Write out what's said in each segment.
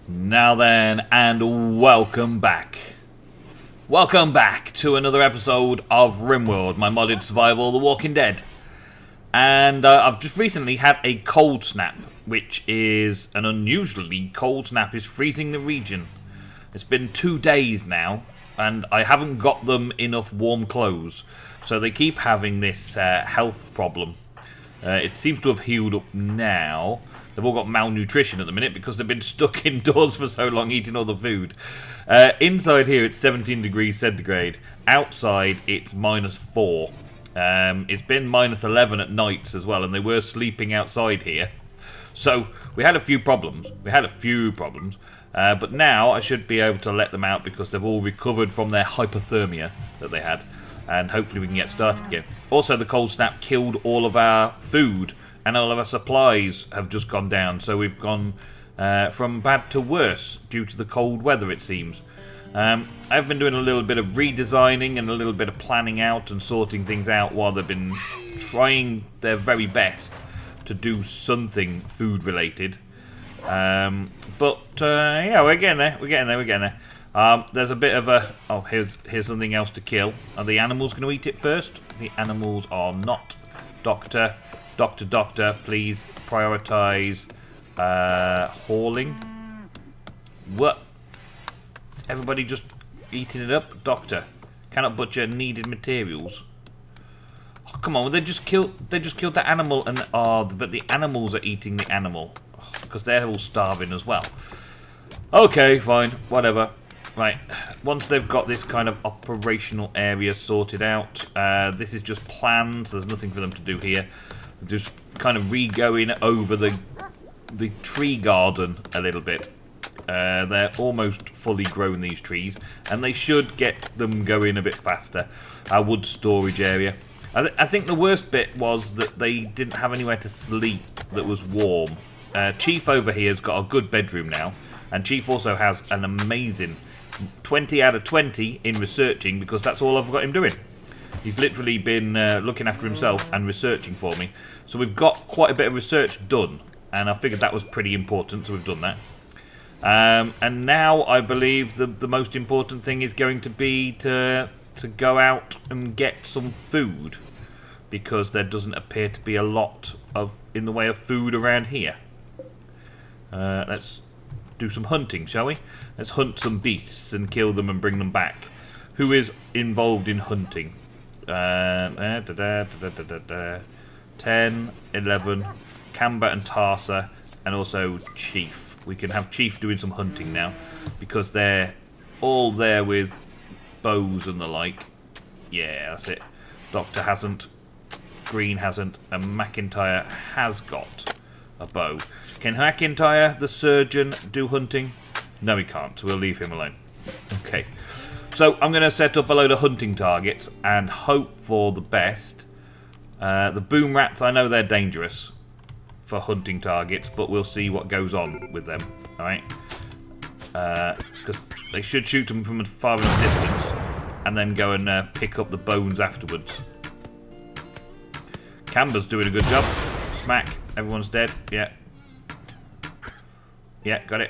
Now then, and welcome back. Welcome back to another episode of Rimworld, my modded survival, The Walking Dead. And I've just recently had a cold snap, which is an unusually cold snap. Is freezing the region. It's been 2 days now, and I haven't got them enough warm clothes. So they keep having this health problem. It seems to have healed up now. They've all got malnutrition at the minute because they've been stuck indoors for so long eating all the food. Inside here it's 17 degrees centigrade. Outside it's -4. It's been -11 at nights as well, and they were sleeping outside here. So we had a few problems. But now I should be able to let them out because they've all recovered from their hypothermia that they had. And hopefully we can get started again. Also, the cold snap killed all of our food. And all of our supplies have just gone down, so we've gone from bad to worse due to the cold weather, it seems. I've been doing a little bit of redesigning and a little bit of planning out and sorting things out while they've been trying their very best to do something food related. Yeah, we're getting there. There's a bit of a... Oh, here's something else to kill. Are the animals going to eat it first? The animals are not. Doctor, please prioritize hauling. What? Everybody just eating it up? Doctor, cannot butcher needed materials. Oh, come on, they just killed the animal, and but the animals are eating the animal because they're all starving as well. Okay, fine, whatever. Right, once they've got this kind of operational area sorted out, this is just planned, so there's nothing for them to do here. Just kind of re-going over the tree garden a little bit. They're almost fully grown, these trees, and they should get them going a bit faster. Our wood storage area. I think the worst bit was that they didn't have anywhere to sleep that was warm. Chief over here has got a good bedroom now, and Chief also has an amazing 20 out of 20 in researching because that's all I've got him doing. He's literally been looking after himself and researching for me. So we've got quite a bit of research done. And I figured that was pretty important, so we've done that. And now I believe the most important thing is going to be to go out and get some food. Because there doesn't appear to be a lot in the way of food around here. Let's do some hunting, shall we? Let's hunt some beasts and kill them and bring them back. Who is involved in hunting? 10, 11, Camber and Tarsa, and also Chief. We can have Chief doing some hunting now, because they're all there with bows and the like. Yeah, that's it. Doctor hasn't, Green hasn't, and McIntyre has got a bow. Can McIntyre, the surgeon, do hunting? No, he can't, so we'll leave him alone. Okay. So I'm going to set up a load of hunting targets and hope for the best. The boom rats, I know they're dangerous for hunting targets, but we'll see what goes on with them. Alright? Because they should shoot them from a far enough distance and then go and pick up the bones afterwards. Camber's doing a good job. Smack. Everyone's dead. Yeah. Yeah, got it.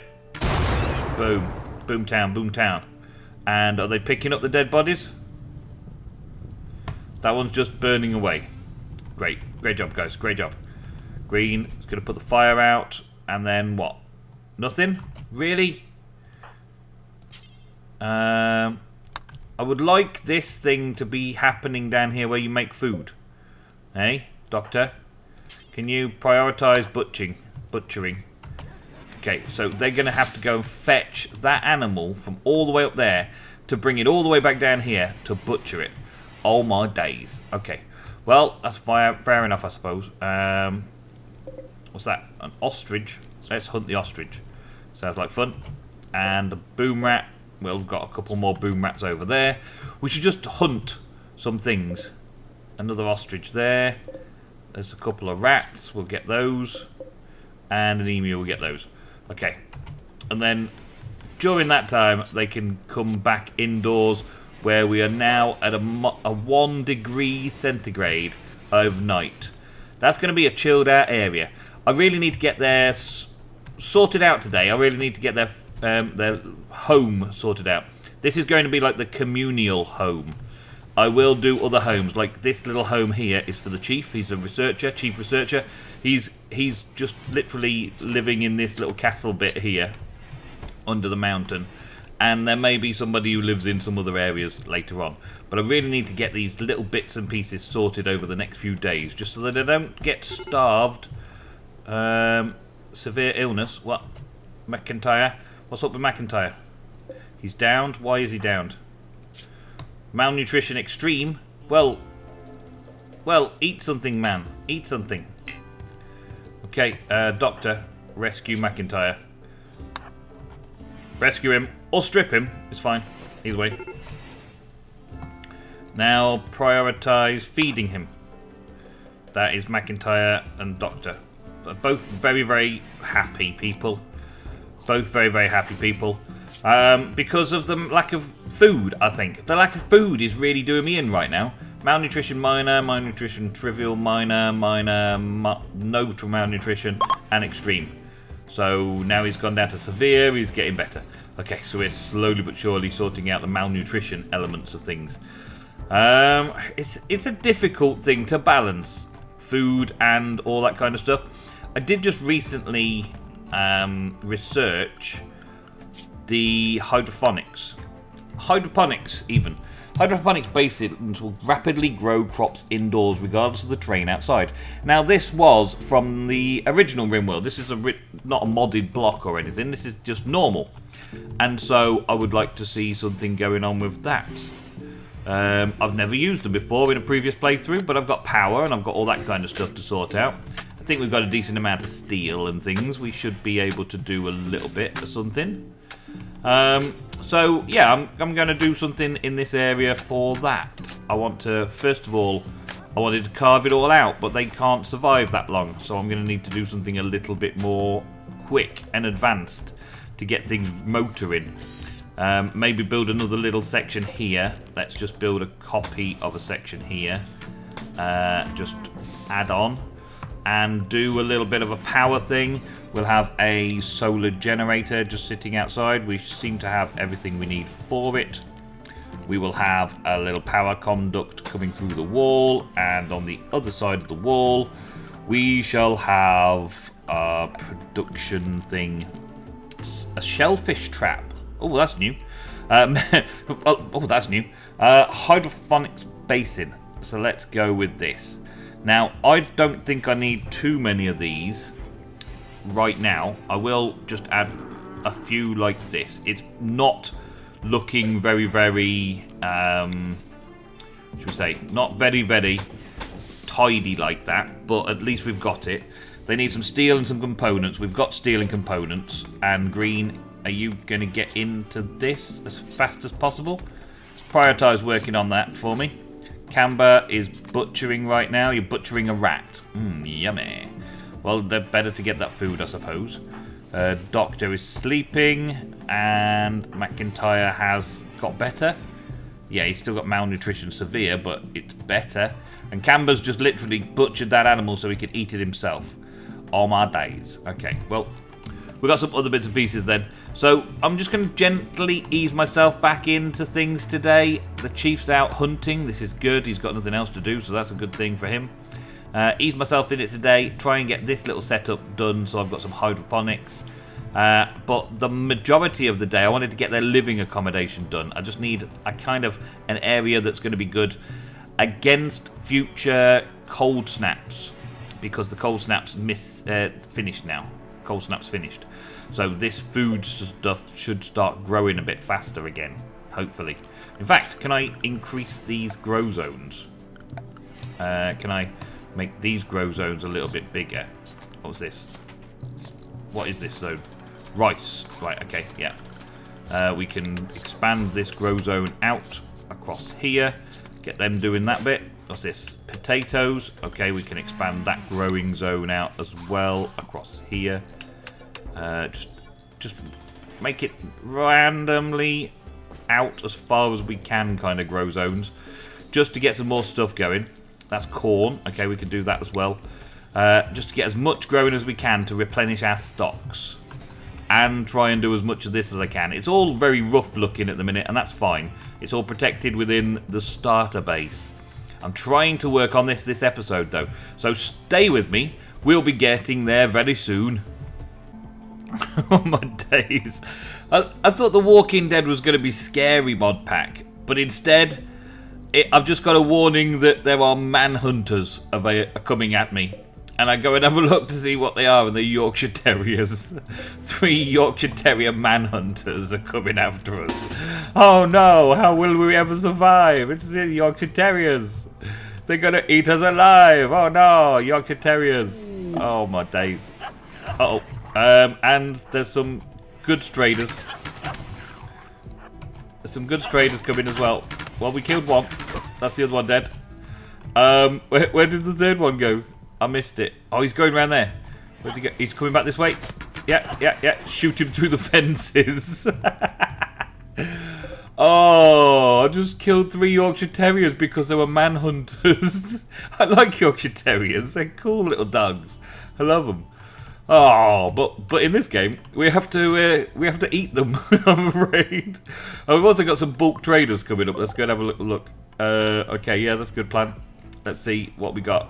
Boom. Boomtown, boomtown. And are they picking up the dead bodies? That one's just burning away. Great. Great job, guys. Great job. Green is going to put the fire out. And then what? Nothing? Really? I would like this thing to be happening down here where you make food. Hey, Doctor? Can you prioritize butchering? Okay, so they're going to have to go and fetch that animal from all the way up there to bring it all the way back down here to butcher it. Oh my days. Okay, well, that's fair enough, I suppose. What's that? An ostrich. Let's hunt the ostrich. Sounds like fun. And the boom rat. Well, we've got a couple more boom rats over there. We should just hunt some things. Another ostrich there. There's a couple of rats. We'll get those. And an emu. We'll get those. Okay, and then during that time they can come back indoors where we are now at a 1 degree centigrade overnight. That's going to be a chilled out area. I really need to get there sorted out today. I really need to get there their home sorted out. This is going to be like the communal home. I will do other homes, like this little home here is for the chief. He's a researcher, chief researcher. He's just literally living in this little castle bit here under the mountain. And there may be somebody who lives in some other areas later on. But I really need to get these little bits and pieces sorted over the next few days, just so that I don't get starved. Severe illness. What? McIntyre? What's up with McIntyre? He's downed. Why is he downed? Malnutrition extreme. Well, eat something, man. Eat something. Okay, doctor, rescue McIntyre. Rescue him, or strip him. It's fine. Either way. Now, prioritize feeding him. That is McIntyre and Doctor. Both very, very happy people. Both very, very happy people. Because of the lack of food, I think. The lack of food is really doing me in right now. Malnutrition minor, malnutrition trivial, minor, no malnutrition, and extreme. So now he's gone down to severe, he's getting better. Okay, so we're slowly but surely sorting out the malnutrition elements of things. It's a difficult thing to balance. Food and all that kind of stuff. I did just recently research the hydroponics. Hydroponics, even. Hydroponics basins will rapidly grow crops indoors regardless of the terrain outside. Now this was from the original Rimworld. This is not a modded block or anything. This is just normal. And so I would like to see something going on with that. I've never used them before in a previous playthrough, but I've got power and I've got all that kind of stuff to sort out. I think we've got a decent amount of steel and things. We should be able to do a little bit of something. So yeah, I'm going to do something in this area for that. I want to, first of all, I wanted to carve it all out, but they can't survive that long. So I'm going to need to do something a little bit more quick and advanced to get things motoring. Maybe build another little section here. Let's just build a copy of a section here. Just add on and do a little bit of a power thing. We'll have a solar generator just sitting outside. We seem to have everything we need for it. We will have a little power conduct coming through the wall, and on the other side of the wall we shall have a production thing. A shellfish trap. Oh, that's new. That's new. Hydroponics basin. So let's go with this. Now, I don't think I need too many of these right now. I will just add a few like this. It's not looking very, very, should we say, not very, very tidy like that, but at least we've got it. They need some steel and some components. We've got steel and components. And Green, are you going to get into this as fast as possible? Prioritize working on that for me. Camber is butchering right now. You're butchering a rat. Yummy. Well, they're better to get that food, I suppose. Doctor is sleeping. And McIntyre has got better. Yeah, he's still got malnutrition severe, but it's better. And Camber's just literally butchered that animal so he could eat it himself. All my days. Okay, well, we've got some other bits and pieces then. So I'm just going to gently ease myself back into things today. The chief's out hunting. This is good. He's got nothing else to do, so that's a good thing for him. Ease myself in it today. Try and get this little setup done so I've got some hydroponics. But the majority of the day I wanted to get their living accommodation done. I just need a kind of an area that's going to be good against future cold snaps. Because the cold snap's finished now. Cold snap's finished. So this food stuff should start growing a bit faster again, hopefully. In fact, can I increase these grow zones? Can I make these grow zones a little bit bigger? What's this? What is this zone? Rice. Right, okay, yeah. We can expand this grow zone out across here. Get them doing that bit. What's this? Potatoes. Okay, we can expand that growing zone out as well across here. Just make it randomly out as far as we can, kind of grow zones, just to get some more stuff going. That's corn. Okay, we can do that as well. Just to get as much growing as we can to replenish our stocks. and try and do as much of this as I can. It's all very rough looking at the minute, and that's fine. It's all protected within the starter base. I'm trying to work on this episode, though. So stay with me. We'll be getting there very soon. Oh my days. I thought The Walking Dead was going to be scary mod pack, but instead, I've just got a warning that there are manhunters coming at me. And I go and have a look to see what they are, and they're Yorkshire Terriers. 3 Yorkshire Terrier manhunters are coming after us. Oh no, how will we ever survive? It's the Yorkshire Terriers. They're going to eat us alive. Oh no, Yorkshire Terriers. Oh my days. Uh-oh. And there's some good straders. There's some good straders coming as well. Well, we killed one. That's the other one dead. Where did the third one go? I missed it. Oh, he's going around there. Where'd he go? He's coming back this way. Yeah. Shoot him through the fences. Oh, I just killed 3 Yorkshire Terriers because they were manhunters. I like Yorkshire Terriers. They're cool little dogs. I love them. Oh, but in this game we have to eat them. I'm afraid. Oh, we've also got some bulk traders coming up. Let's go and have a look. Okay, yeah, that's a good plan. Let's see what we got.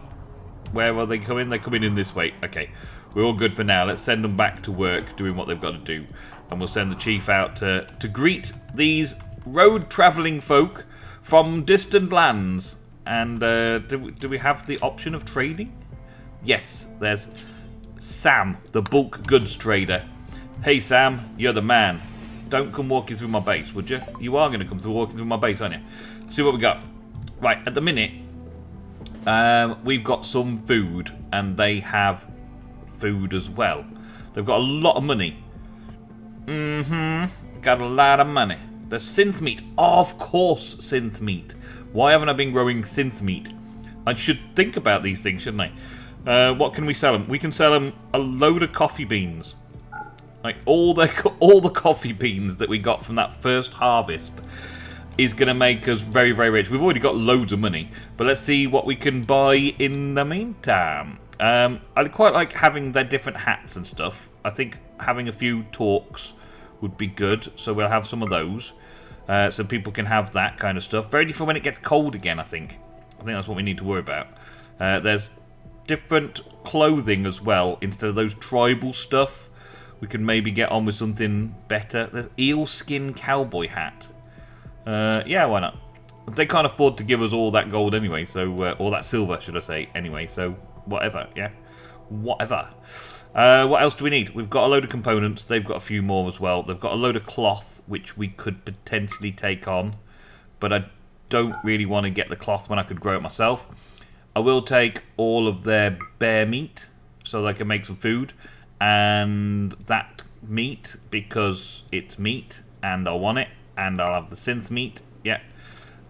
Where are they coming? They're coming in this way. Okay, we're all good for now. Let's send them back to work doing what they've got to do. And we'll send the chief out to greet these road-travelling folk from distant lands. And do we have the option of trading? Yes, there's Sam, the bulk goods trader. Hey Sam, you're the man. Don't come walking through my base, would you? You are going to come walking through my base, aren't you? See what we got. Right, at the minute, we've got some food, and they have food as well. They've got a lot of money. Got a lot of money. There's synth meat. Oh, of course, synth meat. Why haven't I been growing synth meat? I should think about these things, shouldn't I? What can we sell them? We can sell them a load of coffee beans. Like all the coffee beans that we got from that first harvest is going to make us very, very rich. We've already got loads of money, but let's see what we can buy in the meantime. I quite like having their different hats and stuff. I think having a few talks would be good, so we'll have some of those. So people can have that kind of stuff. Very different when it gets cold again, I think. I think that's what we need to worry about. There's different clothing as well. Instead of those tribal stuff, we can maybe get on with something better. There's eel skin cowboy hat. Yeah, why not? They can't afford to give us all that gold anyway, so all that silver, should I say, anyway, so whatever, yeah? Whatever. What else do we need? We've got a load of components. They've got a few more as well. They've got a load of cloth, which we could potentially take on, but I don't really want to get the cloth when I could grow it myself. I will take all of their bear meat so they can make some food, and that meat because it's meat and I want it, and I'll have the synth meat, yeah.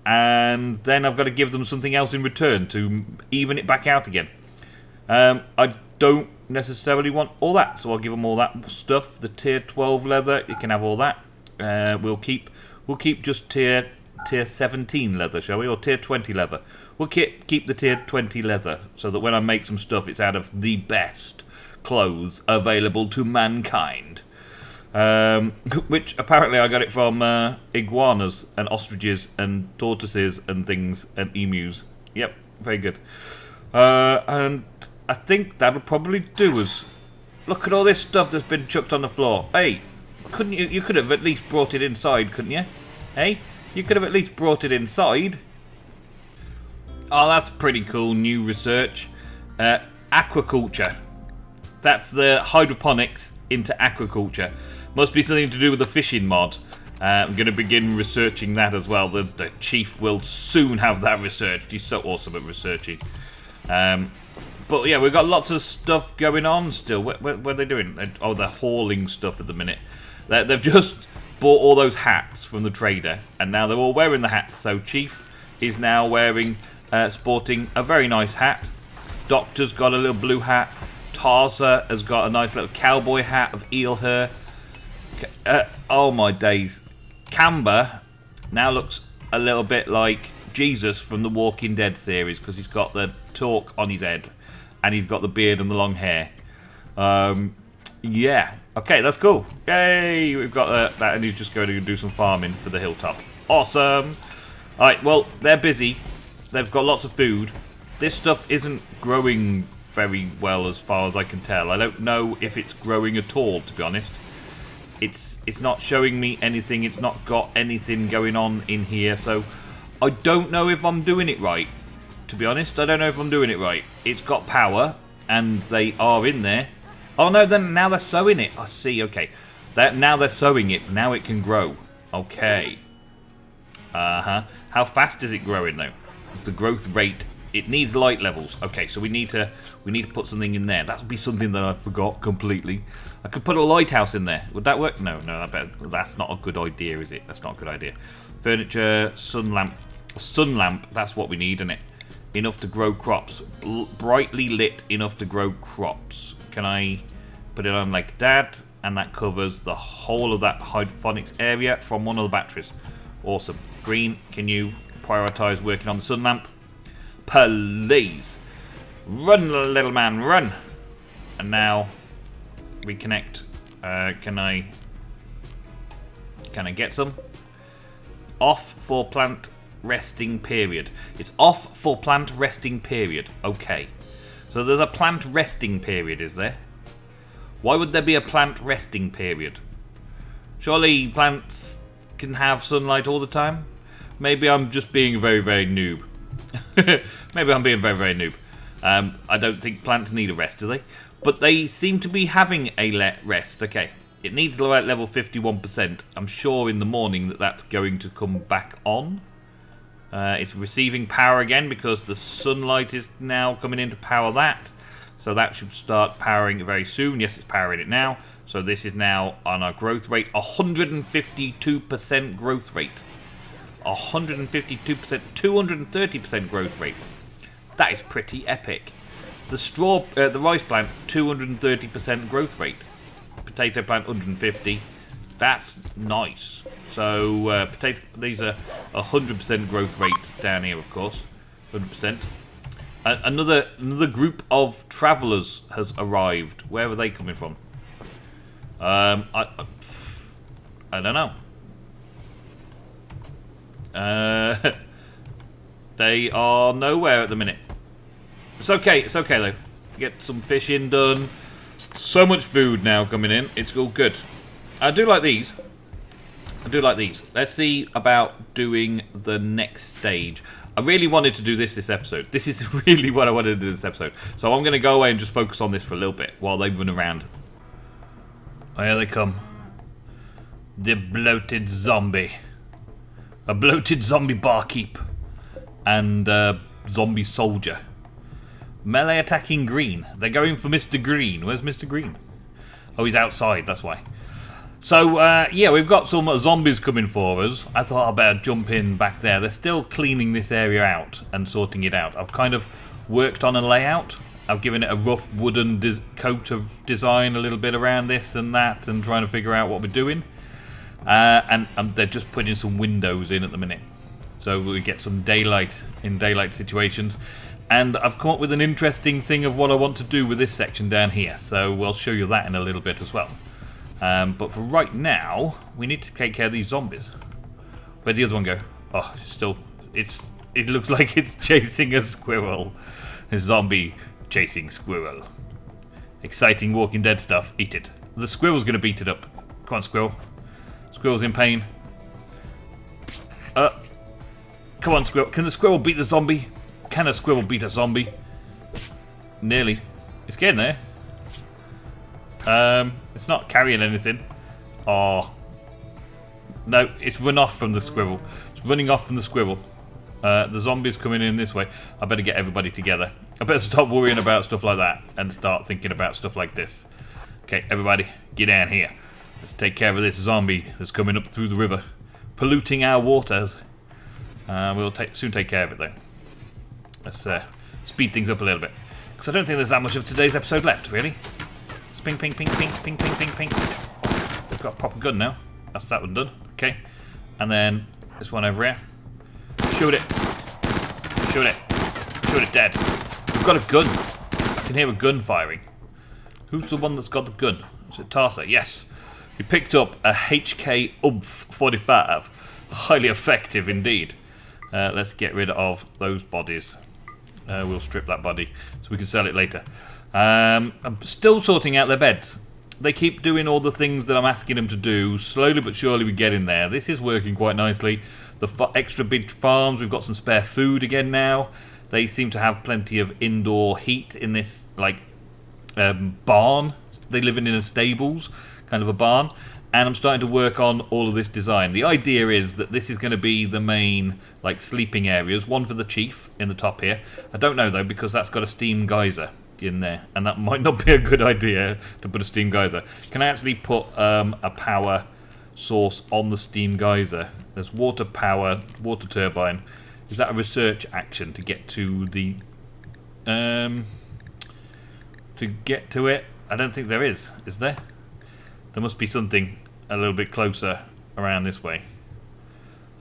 And then I've got to give them something else in return to even it back out again. I don't necessarily want all that, so I'll give them all that stuff. The tier 12 leather, you can have all that. We'll keep just tier 17 leather, shall we, or tier 20 leather. We'll keep the tier 20 leather so that when I make some stuff, it's out of the best clothes available to mankind. Which apparently I got it from iguanas and ostriches and tortoises and things and emus. Yep, very good. And I think that'll probably do us. Look at all this stuff that's been chucked on the floor. Hey, couldn't you could have at least brought it inside, couldn't you? Hey, you could have at least brought it inside. Oh, that's pretty cool. New research. Aquaculture. That's the hydroponics into aquaculture. Must be something to do with the fishing mod. I'm going to begin researching that as well. The chief will soon have that researched. He's so awesome at researching. But yeah, we've got lots of stuff going on still. What are they doing? Oh, they're hauling stuff at the minute. They've just bought all those hats from the trader, and now they're all wearing the hats. So Chief is now wearing, sporting a very nice hat. Doctor's got a little blue hat. Tarza has got a nice little cowboy hat of eel hair. Oh my days. Camber now looks a little bit like Jesus from the Walking Dead series because he's got the talk on his head and he's got the beard and the long hair. Yeah, Okay, that's cool. Yay! We've got that, and he's just going to do some farming for the hilltop. Awesome! Alright, well, they're busy. They've got lots of food. This stuff isn't growing very well as far as I can tell. I don't know if it's growing at all, to be honest. It's not showing me anything. It's not got anything going on in here, so I don't know if I'm doing it right. To be honest, I don't know if I'm doing it right. It's got power, and they are in there. Oh no, then now they're sowing it. I see, okay. Now they're sowing it. Now it can grow. Okay. How fast is it growing though? It's the growth rate. It needs light levels. Okay, so we need to put something in there. That would be something that I forgot completely. I could put a lighthouse in there. Would that work? No, that's not a good idea, is it? That's not a good idea. Furniture, sun lamp. Sun lamp, that's what we need, isn't it? Enough to grow crops. Brightly lit enough to grow crops. Can I put it on like that? And that covers the whole of that hydroponics area from one of the batteries. Awesome. Green, can you prioritize working on the sun lamp? Please. Run, little man, run. And now reconnect. Can I get some? Off for plant resting period. It's off for plant resting period. Okay. So there's a plant resting period, is there? Why would there be a plant resting period? Surely plants can have sunlight all the time? Maybe I'm just being very, very noob. Maybe I'm being very, very noob. I don't think plants need a rest, do they? But they seem to be having a rest. Okay. It needs level 51%. I'm sure in the morning that's going to come back on. It's receiving power again because the sunlight is now coming in to power that. So that should start powering very soon. Yes, it's powering it now. So this is now on our growth rate. 152% growth rate. 152%, 230% growth rate. That is pretty epic. The rice plant, 230% growth rate. Potato plant, 150. That's nice. So these are 100% growth rates down here, of course. 100%. Another group of travellers has arrived. Where are they coming from? I don't know. They are nowhere at the minute. It's okay though. Get some fishing done. So much food now coming in. It's all good. I do like these. Let's see about doing the next stage. I really wanted to do this episode. This is really what I wanted to do this episode. So I'm going to go away and just focus on this for a little bit while they run around. Oh, here they come. The bloated zombie. A bloated zombie barkeep. And a zombie soldier. Melee attacking Green. They're going for Mr. Green. Where's Mr. Green? Oh, he's outside, that's why. So, yeah, we've got some zombies coming for us. I thought I'd better jump in back there. They're still cleaning this area out and sorting it out. I've kind of worked on a layout. I've given it a rough wooden coat of design a little bit around this and that and trying to figure out what we're doing. And they're just putting some windows in at the minute. So we get some daylight in daylight situations. And I've come up with an interesting thing of what I want to do with this section down here. So we'll show you that in a little bit as well. But for right now, we need to take care of these zombies. Where'd the other one go? Oh, it looks like it's chasing a squirrel. A zombie chasing squirrel. Exciting Walking Dead stuff. Eat it. The squirrel's going to beat it up. Come on, squirrel. Squirrel's in pain. Come on, squirrel. Can the squirrel beat the zombie? Can a squirrel beat a zombie? Nearly. It's getting there. It's not carrying anything. Oh. No, it's run off from the squirrel. It's running off from the squirrel. The zombie's coming in this way. I better get everybody together. I better stop worrying about stuff like that and start thinking about stuff like this. Okay, everybody, get down here. Let's take care of this zombie that's coming up through the river. Polluting our waters. We'll soon take care of it, though. Let's speed things up a little bit. Because I don't think there's that much of today's episode left, really. Ping, ping, ping, ping, ping, ping, ping, ping. We've got a proper gun now. That's that one done. Okay. And then this one over here. Shoot it. Shoot it. Shoot it dead. We've got a gun. I can hear a gun firing. Who's the one that's got the gun? Is it Tarsa? Yes. We picked up a HK Umph 45. Highly effective indeed. Let's get rid of those bodies. We'll strip that body so we can sell it later. I'm still sorting out their beds. They keep doing all the things that I'm asking them to do. Slowly but surely we get in there. This is working quite nicely. The extra big farms, we've got some spare food again now. They seem to have plenty of indoor heat in this like barn. They live in a stables, kind of a barn. And I'm starting to work on all of this design. The idea is that this is going to be the main like sleeping areas. One for the chief in the top here. I don't know though because that's got a steam geyser in there, and that might not be a good idea to put a steam geyser. Can I actually put a power source on the steam geyser? There's water power, water turbine. Is that a research action to get to the to get to it? I don't think there is there? There must be something a little bit closer around this way.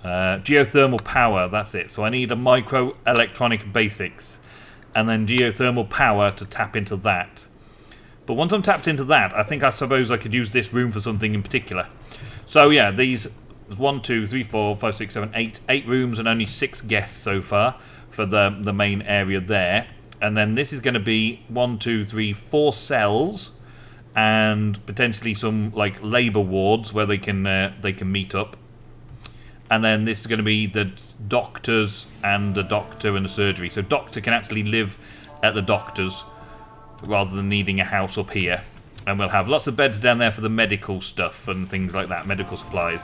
Geothermal power, that's it. So I need a micro electronic basics and then geothermal power to tap into that. But once I'm tapped into that, I suppose I could use this room for something in particular. So yeah, these 1, 2, 3, 4, 5, 6, 7, 8 rooms and only 6 guests so far for the main area there. And then this is going to be 1, 2, 3, 4 cells and potentially some like labour wards where they can meet up. And then this is going to be the doctors and a doctor and a surgery. So doctor can actually live at the doctor's rather than needing a house up here. And we'll have lots of beds down there for the medical stuff and things like that, medical supplies.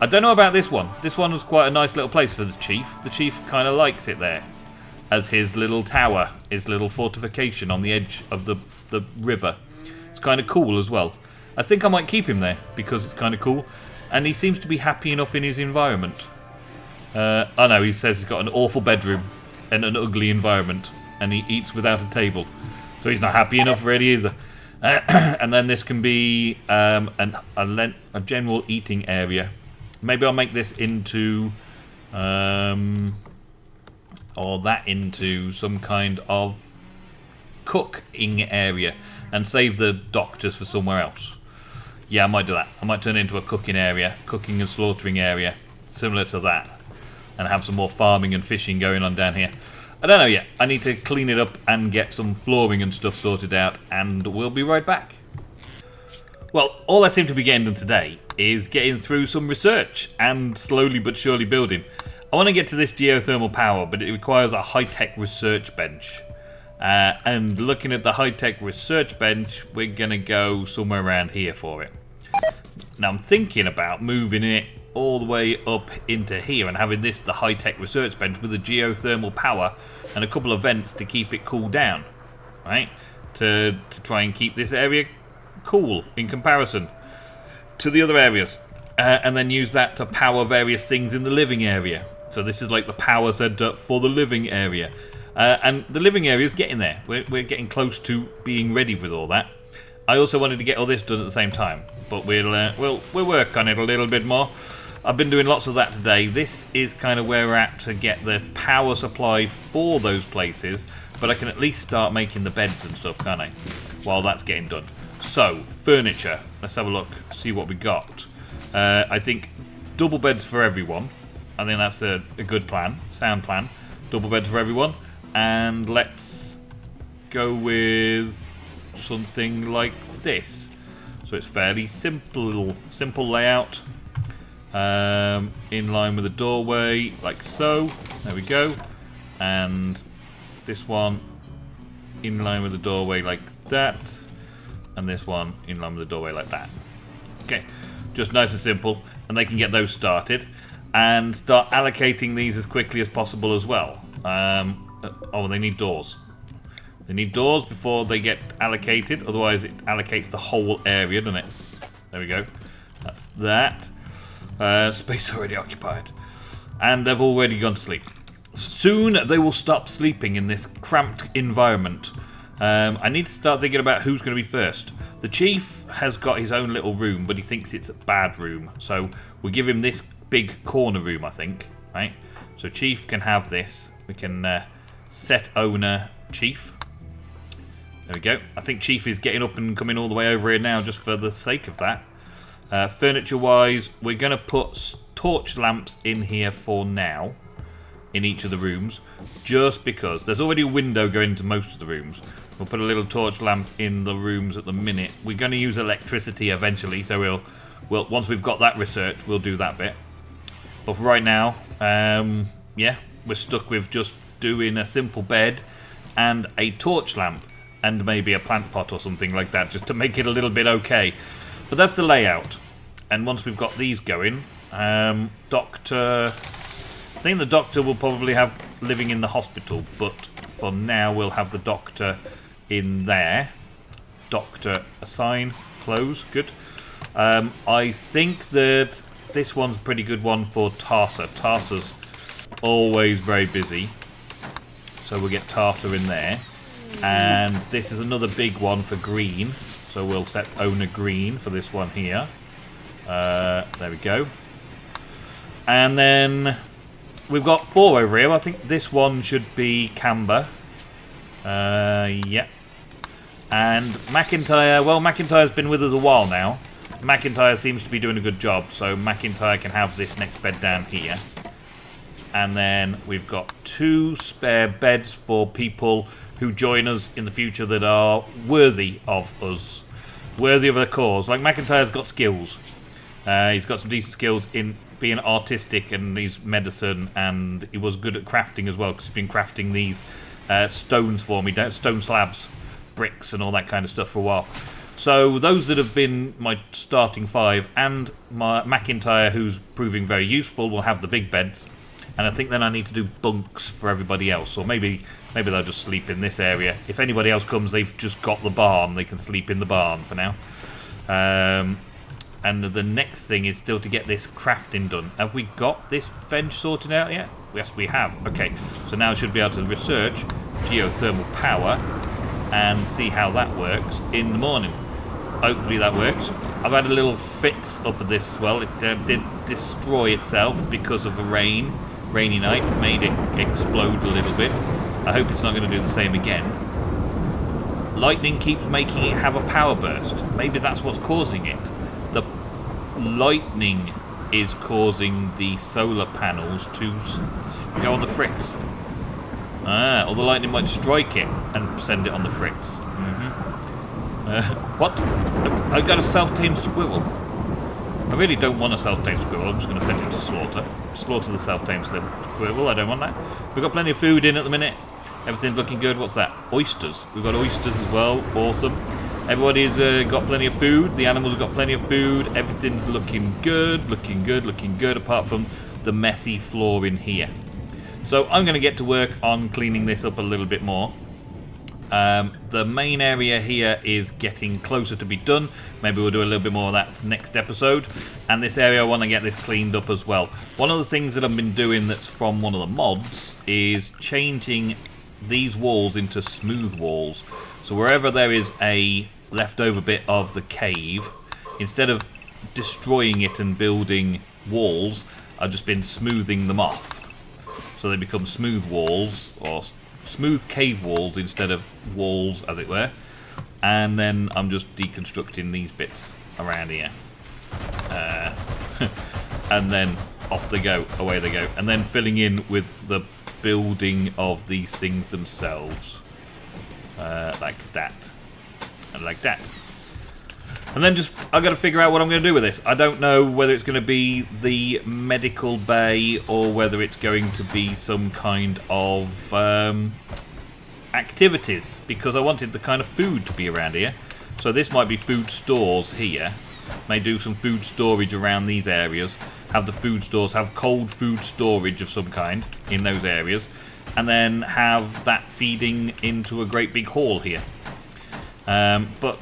I don't know about this one. This one was quite a nice little place for the chief. The chief kind of likes it there as his little tower, his little fortification on the edge of the river. It's kind of cool as well. I think I might keep him there because it's kind of cool. And he seems to be happy enough in his environment. I know, he says he's got an awful bedroom and an ugly environment. And he eats without a table. So he's not happy enough really either. And then this can be a general eating area. Maybe I'll make this into... or that into some kind of cooking area. And save the doctors for somewhere else. Yeah, I might do that. I might turn it into a cooking area, cooking and slaughtering area, similar to that, and have some more farming and fishing going on down here. I don't know yet. I need to clean it up and get some flooring and stuff sorted out, and we'll be right back. Well, all I seem to be getting done today is getting through some research and slowly but surely building. I want to get to this geothermal power, but it requires a high-tech research bench. And looking at the high-tech research bench, we're going to go somewhere around here for it. Now I'm thinking about moving it all the way up into here and having this the high-tech research bench with the geothermal power and a couple of vents to keep it cooled down. Right? To try and keep this area cool in comparison to the other areas. And then use that to power various things in the living area. So this is like the power center for the living area. And the living area is getting there. We're getting close to being ready with all that. I also wanted to get all this done at the same time, but we'll work on it a little bit more. I've been doing lots of that today. This is kind of where we're at to get the power supply for those places, but I can at least start making the beds and stuff, can't I? While that's getting done. So, furniture. Let's have a look, see what we got. I think double beds for everyone. I think that's a good plan, sound plan. Double beds for everyone. And let's go with something like this. So it's fairly simple layout. In line with the doorway, like so. There we go. And this one in line with the doorway like that. And this one in line with the doorway like that. Okay, just nice and simple. And they can get those started. And start allocating these as quickly as possible as well. Oh, they need doors. They need doors before they get allocated. Otherwise, it allocates the whole area, doesn't it? There we go. That's that. Space already occupied. And they've already gone to sleep. Soon, they will stop sleeping in this cramped environment. I need to start thinking about who's going to be first. The chief has got his own little room, but he thinks it's a bad room. So, we'll give him this big corner room, I think. Right? So, chief can have this. We can... set owner chief, There we go. I think Chief is getting up and coming all the way over here now just for the sake of that. Furniture-wise, we're going to put torch lamps in here for now, in each of the rooms, just because there's already a window going into most of the rooms. We'll put a little torch lamp in the rooms at the minute. We're going to use electricity eventually, so we'll once we've got that research, we'll do that bit. But for right now, yeah, we're stuck with just doing a simple bed and a torch lamp and maybe a plant pot or something like that, just to make it a little bit okay. But that's the layout. And once we've got these going, Doctor... I think the Doctor will probably have living in the hospital, but for now we'll have the Doctor in there. Doctor assign, close, good. I think that this one's a pretty good one for Tarsa. Tarsa's always very busy, so we'll get Tarsa in there. And this is another big one for green, so we'll set owner green for this one here. There we go. And then we've got 4 over here. I think this one should be Camber. Yeah. And McIntyre, well, McIntyre's been with us a while now. McIntyre seems to be doing a good job, so McIntyre can have this next bed down here. And then we've got 2 spare beds for people who join us in the future that are worthy of us. Worthy of a cause. Like McIntyre's got skills. He's got some decent skills in being artistic, and he's medicine, and he was good at crafting as well, because he's been crafting these stones for me, stone slabs, bricks and all that kind of stuff for a while. So those that have been my starting 5, and my McIntyre, who's proving very useful, will have the big beds. And I think then I need to do bunks for everybody else, or maybe they'll just sleep in this area. If anybody else comes, they've just got the barn, they can sleep in the barn for now. And the next thing is still to get this crafting done. Have we got this bench sorted out yet? Yes, we have. Okay, so now I should be able to research geothermal power and see how that works in the morning. Hopefully that works. I've had a little fit up of this as well. It did destroy itself because of a rainy night. Made it explode a little bit. I hope it's not going to do the same again. Lightning keeps making it have a power burst. Maybe that's what's causing it. The lightning is causing the solar panels to go on the fritz. Or the lightning might strike it and send it on the fritz. What? I got a self-tamed squirrel. I really don't want a self-tamed squirrel. I'm just going to set it to slaughter. Slaughter the self-tamed squirrel. I don't want that. We've got plenty of food in at the minute. Everything's looking good. What's that? Oysters. We've got oysters as well. Awesome. Everybody's got plenty of food. The animals have got plenty of food. Everything's looking good. Looking good. Looking good. Apart from the messy floor in here. So I'm going to get to work on cleaning this up a little bit more. The main area here is getting closer to be done. Maybe we'll do a little bit more of that next episode. And this area, I want to get this cleaned up as well. One of the things that I've been doing that's from one of the mods is changing these walls into smooth walls. So wherever there is a leftover bit of the cave, instead of destroying it and building walls, I've just been smoothing them off. So they become smooth walls, or smooth cave walls instead of walls, as it were. And then I'm just deconstructing these bits around here. And then off they go, away they go. And then filling in with the building of these things themselves. Like that. And like that. And then just, I've got to figure out what I'm going to do with this. I don't know whether it's going to be the medical bay or whether it's going to be some kind of activities, because I wanted the kind of food to be around here. So this might be food stores here. May do some food storage around these areas. Have the food stores, have cold food storage of some kind in those areas. And then have that feeding into a great big hall here. But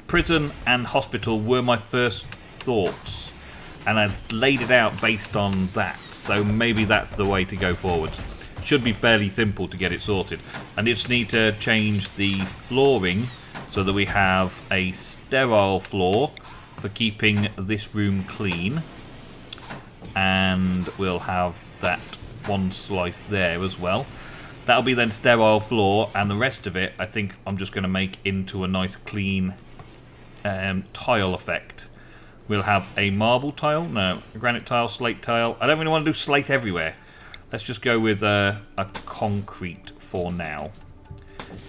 prison and hospital were my first thoughts, and I laid it out based on that, so maybe that's the way to go forward. Should be fairly simple to get it sorted. And just need to change the flooring so that we have a sterile floor for keeping this room clean, and we'll have that one slice there as well. That'll be then sterile floor, and the rest of it I think I'm just going to make into a nice clean tile effect. We'll have a marble tile, no, a granite tile, slate tile. I don't really want to do slate everywhere. Let's just go with a concrete for now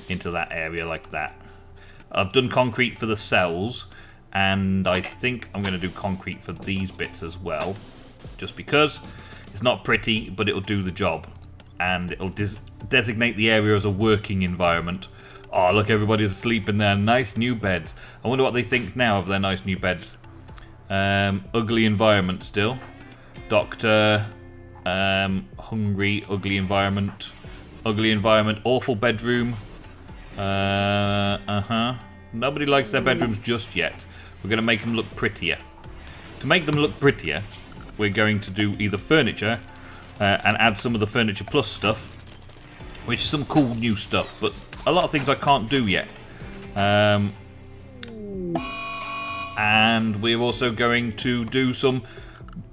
into that area like that. I've done concrete for the cells, and I think I'm going to do concrete for these bits as well, just because it's not pretty, but it'll do the job, and it'll designate the area as a working environment. Oh, look, everybody's asleep in their nice new beds. I wonder what they think now of their nice new beds. Ugly environment still. Doctor, hungry, ugly environment, awful bedroom. Nobody likes their bedrooms just yet. We're going to make them look prettier. To make them look prettier, we're going to do either furniture and add some of the Furniture Plus stuff, which is some cool new stuff, but a lot of things I can't do yet. And we're also going to do some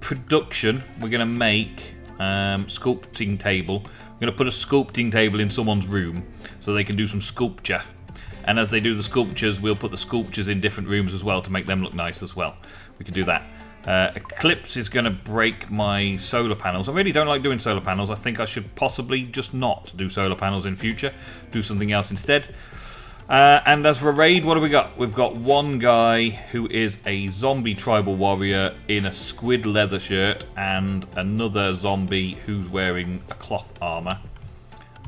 production. We're going to make sculpting table. We're going to put a sculpting table in someone's room so they can do some sculpture. And as they do the sculptures, we'll put the sculptures in different rooms as well to make them look nice as well. We can do that. Eclipse is going to break my solar panels. I really don't like doing solar panels. I think I should possibly just not do solar panels in future. Do something else instead. And as for a raid, what do we got? We've got one guy who is a zombie tribal warrior in a squid leather shirt, and another zombie who's wearing a cloth armor.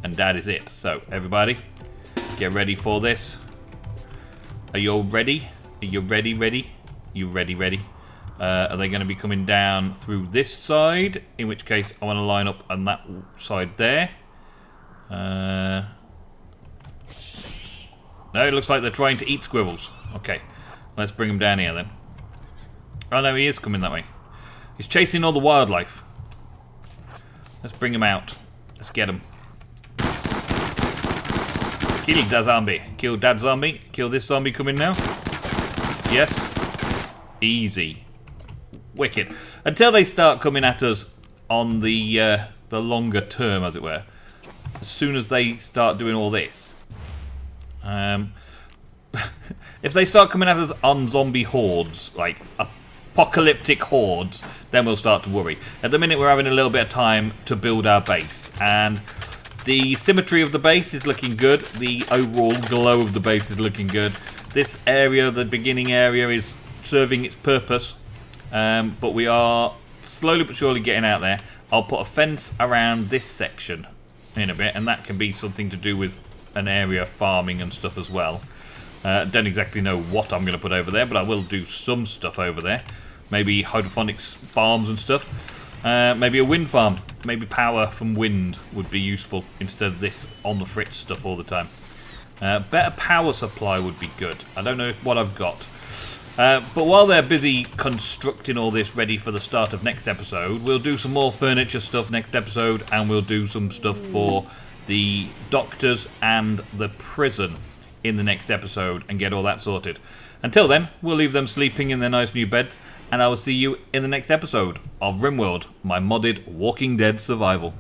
And that is it. So, everybody, get ready for this. Are you all ready? Are you ready? You ready? Are they going to be coming down through this side? In which case, I want to line up on that side there. No, it looks like they're trying to eat squirrels. Okay, let's bring them down here then. Oh no, he is coming that way. He's chasing all the wildlife. Let's bring him out. Let's get him. Kill that zombie. Kill that zombie. Kill this zombie coming now. Yes. Easy. Wicked. Until they start coming at us on the longer term, as it were. As soon as they start doing all this. If they start coming at us on zombie hordes, like apocalyptic hordes, then we'll start to worry. At the minute, we're having a little bit of time to build our base, and the symmetry of the base is looking good. The overall glow of the base is looking good. This area, the beginning area, is serving its purpose, but we are slowly but surely getting out there. I'll put a fence around this section in a bit, and that can be something to do with an area farming and stuff as well. Don't exactly know what I'm going to put over there, but I will do some stuff over there. Maybe hydroponics farms and stuff. Maybe a wind farm. Maybe power from wind would be useful instead of this on the fritz stuff all the time. Better power supply would be good. I don't know what I've got. But while they're busy constructing all this ready for the start of next episode, we'll do some more furniture stuff next episode, and we'll do some stuff for the doctors and the prison in the next episode and get all that sorted. Until then, we'll leave them sleeping in their nice new beds, and I will see you in the next episode of Rimworld, my modded Walking Dead survival.